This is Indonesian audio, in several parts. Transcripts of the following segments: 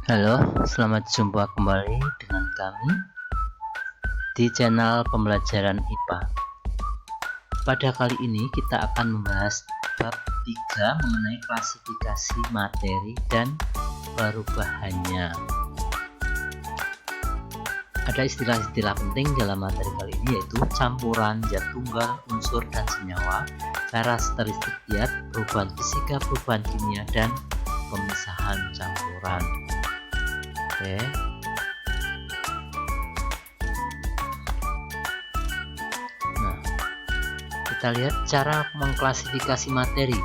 Halo, selamat jumpa kembali dengan kami di channel pembelajaran IPA. Pada kali ini kita akan membahas bab 3 mengenai klasifikasi materi dan perubahannya. Ada istilah-istilah penting dalam materi kali ini, yaitu campuran, zat tunggal, unsur dan senyawa, karakteristik zat, perubahan fisika, perubahan kimia, dan pemisahan campuran. Oke. Nah, kita lihat cara mengklasifikasi materi.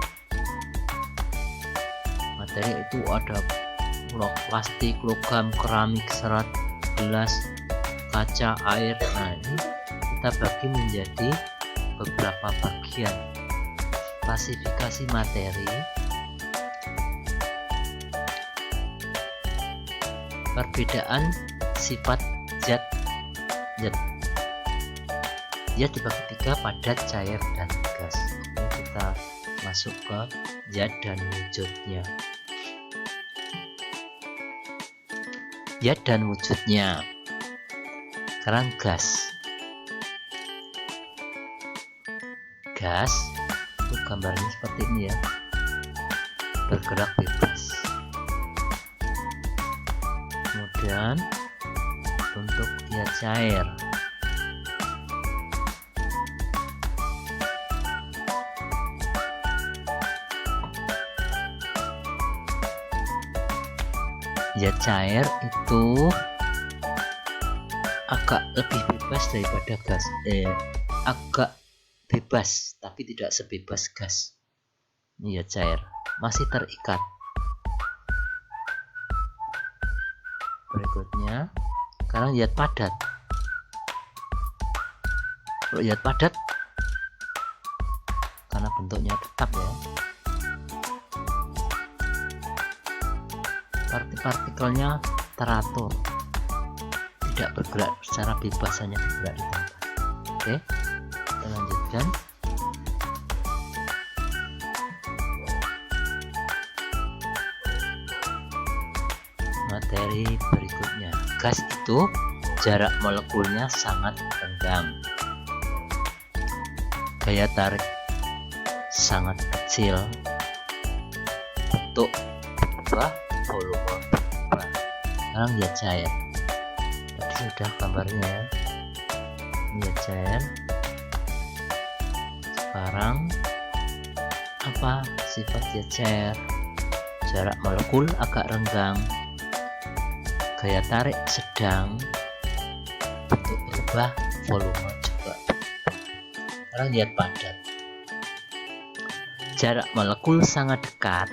Materi itu ada blok plastik, logam, keramik, serat, gelas, kaca, air. Nah, ini kita bagi menjadi beberapa bagian. Klasifikasi materi, perbedaan sifat zat dibagi 3, padat, cair, dan gas. Oke, kita masuk ke zat dan wujudnya. Zat dan wujudnya. Sekarang gas. Gas itu gambarnya seperti ini ya, bergerak bebas. Kemudian untuk dia cair, zat cair itu agak lebih bebas daripada gas, agak bebas tapi tidak sebebas gas. Ini zat cair, masih terikat. Berikutnya, sekarang zat padat. Kalau zat padat, karena bentuknya tetap ya, partikelnya teratur, tidak bergerak secara bebas, hanya bergerak di tempat. Oke, kita lanjutkan. Materi berikutnya, gas itu jarak molekulnya sangat renggang, gaya tarik sangat kecil, bentuk berubah, volume berubah. Sekarang dia cair, tadi sudah gambarnya ya, dia cair. Sekarang apa sifat dia cair? Jarak molekul agak renggang, gaya tarik sedang, bentuk berubah, volume juga. Sekarang lihat padat. Jarak molekul sangat dekat,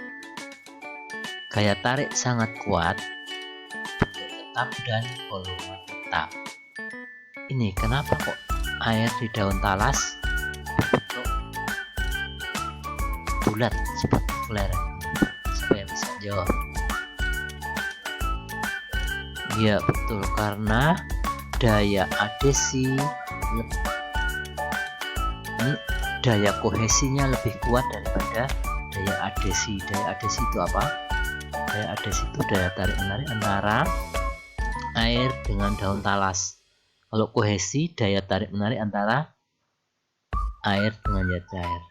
gaya tarik sangat kuat, bentuk tetap, dan volume tetap. Ini kenapa kok air di daun talas berbentuk bulat seperti kelereng? Supaya bisa jawab. Ya betul, karena daya adhesi ini daya kohesinya lebih kuat daripada daya adhesi. Daya adhesi itu apa? Daya adhesi itu daya tarik menarik antara air dengan daun talas. Kalau kohesi, daya tarik menarik antara air dengan zat cair.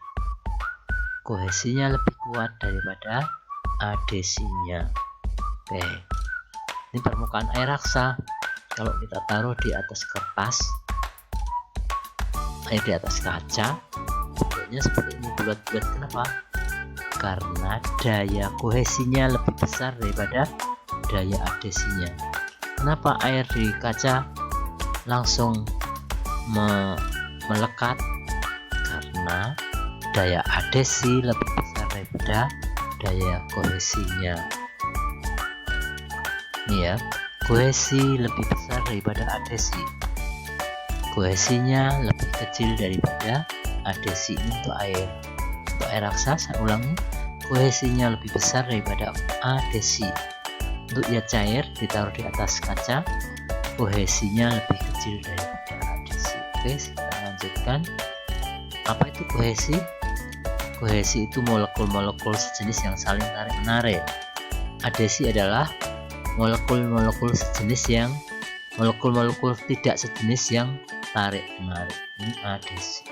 Kohesinya lebih kuat daripada adhesinya. Oke. Ini permukaan air raksa. Kalau kita taruh di atas kertas, air di atas kaca, bentuknya seperti ini, bulat-bulat. Kenapa? Karena daya kohesinya lebih besar daripada daya adhesinya. Kenapa air di kaca langsung melekat? Karena daya adhesi lebih besar daripada daya kohesinya. Ini ya, kohesi lebih besar daripada adhesi, kohesinya lebih kecil daripada adhesi. Ini untuk air raksa, saya ulangi, kohesinya lebih besar daripada adhesi. Untuk zat cair ditaruh di atas kaca, kohesinya lebih kecil daripada adhesi. Oke, kita lanjutkan. Apa itu kohesi? Kohesi itu molekul-molekul sejenis yang saling tarik-menarik. Adhesi adalah molekul-molekul sejenis yang molekul-molekul tidak sejenis yang tarik menarik. Ini adesi.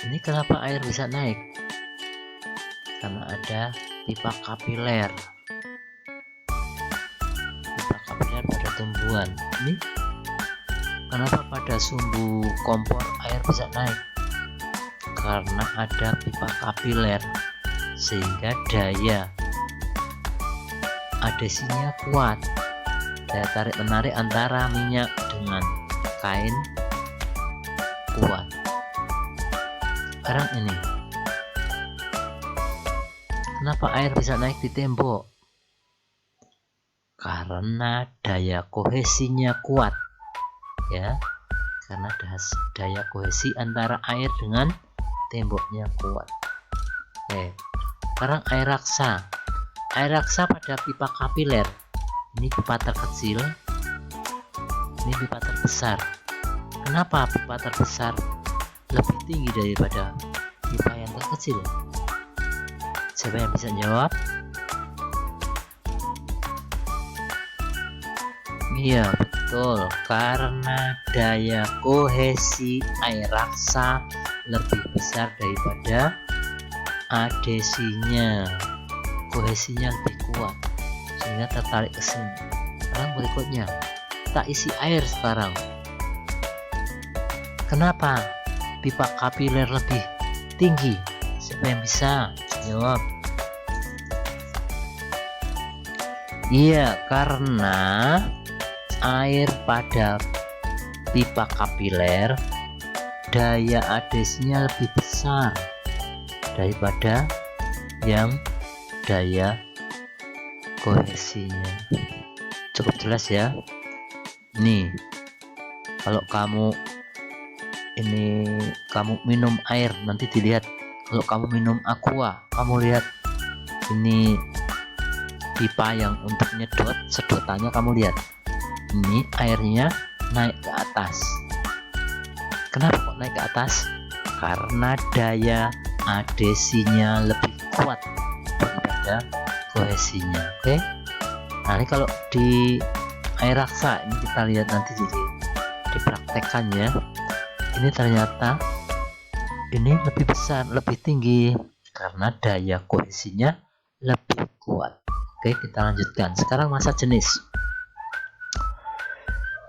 Ini kenapa air bisa naik? Karena ada pipa kapiler. Pipa kapiler pada tumbuhan. Ini kenapa pada sumbu kompor air bisa naik? Karena ada pipa kapiler, sehingga daya adesinya kuat. Daya tarik menarik antara minyak dengan kain kuat. Sekarang ini, kenapa air bisa naik di tembok? Karena daya kohesinya kuat, ya. Karena daya kohesi antara air dengan temboknya kuat. Sekarang air raksa. Air raksa pada pipa kapiler. Ini pipa terkecil, ini pipa terbesar. Kenapa pipa terbesar lebih tinggi daripada pipa yang terkecil? Siapa yang bisa jawab? Iya, betul, karena daya kohesi air raksa lebih besar daripada adesinya. Kohesinya lebih kuat sehingga tertarik ke sini. Sekarang berikutnya kita isi air sekarang. Kenapa pipa kapiler lebih tinggi? Siapa yang bisa jawab? Iya, karena air pada pipa kapiler daya adesinya lebih besar daripada yang daya kohesinya. Cukup jelas ya. Nih, kalau kamu minum air, nanti dilihat. Kalau kamu minum aqua, kamu lihat ini pipa yang untuk nyedot, sedotannya kamu lihat. Ini airnya naik ke atas. Kenapa kok naik ke atas? Karena daya adesinya lebih kuat daripada kohesinya. Oke. Nah, ini kalau di air raksa, ini kita lihat nanti dipraktekkan ya. Ini ternyata ini lebih besar, lebih tinggi karena daya kohesinya lebih kuat. Oke, kita lanjutkan. Sekarang massa jenis.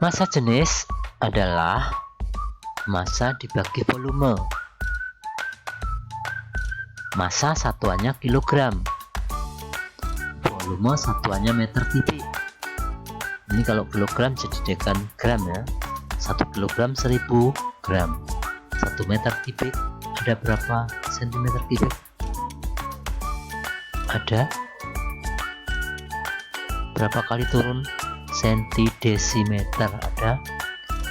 Massa jenis adalah massa dibagi volume. Massa satuannya kilogram, volume satuannya meter kubik. Ini kalau kilogram jadikan gram ya. 1 kilogram 1000 gram. 1 meter kubik ada berapa sentimeter kubik? Ada berapa kali turun senti desimeter? Ada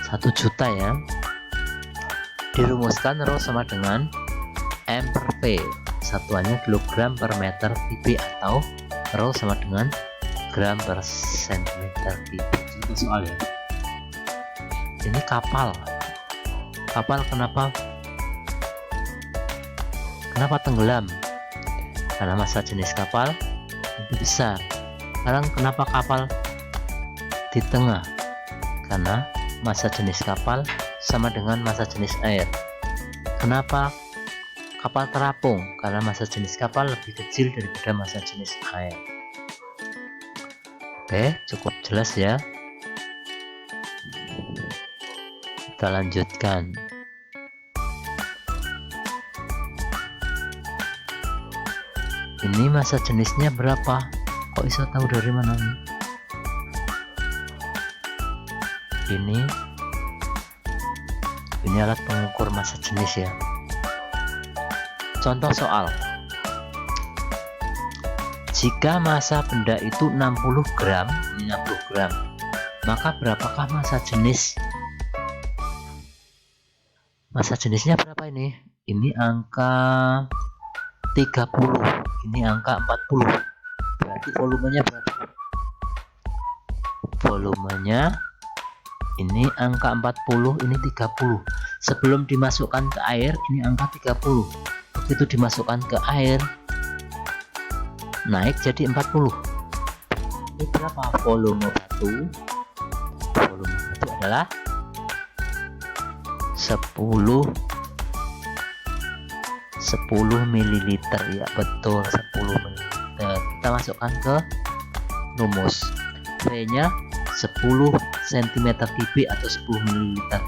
1 juta ya. Dirumuskan rho sama dengan M per P, satuannya kilogram per meter kubik, atau rho sama dengan gram per sentimeter kubik. Itu soal ya. Ini kapal. Kapal kenapa tenggelam? Karena massa jenis kapal lebih besar. Sekarang kenapa kapal di tengah? Karena massa jenis kapal sama dengan massa jenis air. Kenapa kapal terapung? Karena massa jenis kapal lebih kecil daripada massa jenis air. Oke, cukup jelas ya. Kita lanjutkan. Ini massa jenisnya berapa? Kok bisa tahu dari mana nih? Ini alat pengukur massa jenis ya. Contoh soal. Jika massa benda itu 60 gram, ini 60 gram, maka berapakah massa jenis? Massa jenisnya berapa ini? Ini angka 30, ini angka 40. Berarti volumenya berapa? Volumenya ini angka 40, ini 30. Sebelum dimasukkan ke air, ini angka 30. Begitu dimasukkan ke air, naik jadi 40. Ini berapa volume batu? Volume batu adalah 10 ml, ya betul, 10 ml. Kita masukkan ke rumus. V nya 10 cm3 atau 10 ml.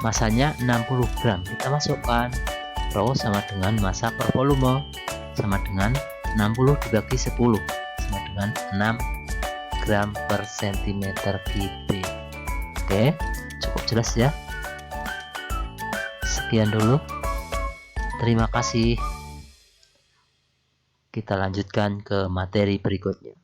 Masanya 60 gram. Kita masukkan rho sama dengan massa per volume, sama dengan 60 dibagi 10, sama dengan 6 gram per cm3. Oke, cukup jelas ya. Sekian dulu. Terima kasih. Kita lanjutkan ke materi berikutnya.